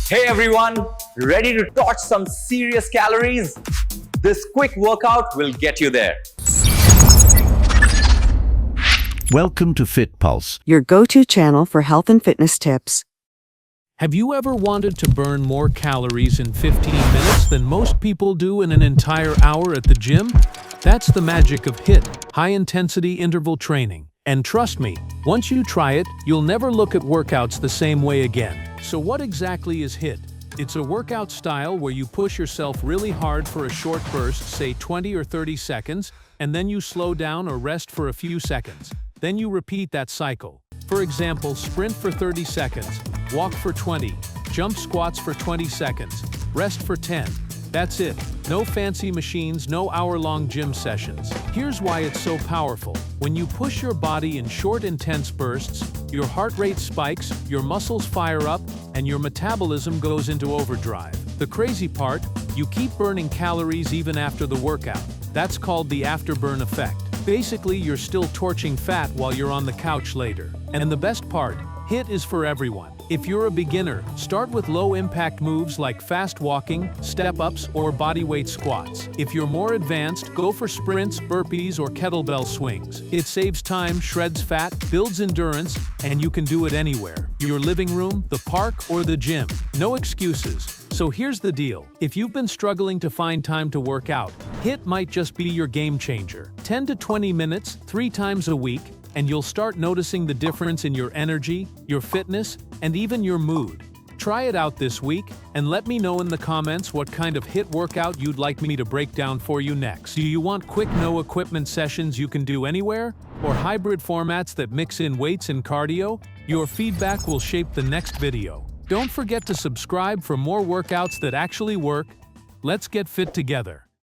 Hey everyone, ready to torch some serious calories? This quick workout will get you there. Welcome to FitPulse, your go-to channel for health and fitness tips. Have you ever wanted to burn more calories in 15 minutes than most people do in an entire hour at the gym? That's the magic of HIIT, high-intensity interval training. And trust me, once you try it, you'll never look at workouts the same way again. So what exactly is HIIT? It's a workout style where you push yourself really hard for a short burst, say 20 or 30 seconds, and then you slow down or rest for a few seconds. Then you repeat that cycle. For example, sprint for 30 seconds, walk for 20, jump squats for 20 seconds, rest for 10. That's it. No fancy machines, no hour-long gym sessions. Here's why it's so powerful. When you push your body in short, intense bursts, your heart rate spikes, your muscles fire up, and your metabolism goes into overdrive. The crazy part, you keep burning calories even after the workout. That's called the afterburn effect. Basically, you're still torching fat while you're on the couch later. And the best part, HIIT is for everyone. If you're a beginner, start with low-impact moves like fast walking, step-ups, or bodyweight squats. If you're more advanced, go for sprints, burpees, or kettlebell swings. It saves time, shreds fat, builds endurance, and you can do it anywhere. Your living room, the park, or the gym. No excuses. So here's the deal. If you've been struggling to find time to work out, HIIT might just be your game changer. 10 to 20 minutes, 3 times a week, and you'll start noticing the difference in your energy, your fitness, and even your mood. Try it out this week, and let me know in the comments what kind of HIIT workout you'd like me to break down for you next. Do you want quick, no-equipment sessions you can do anywhere? Or hybrid formats that mix in weights and cardio? Your feedback will shape the next video. Don't forget to subscribe for more workouts that actually work. Let's get fit together.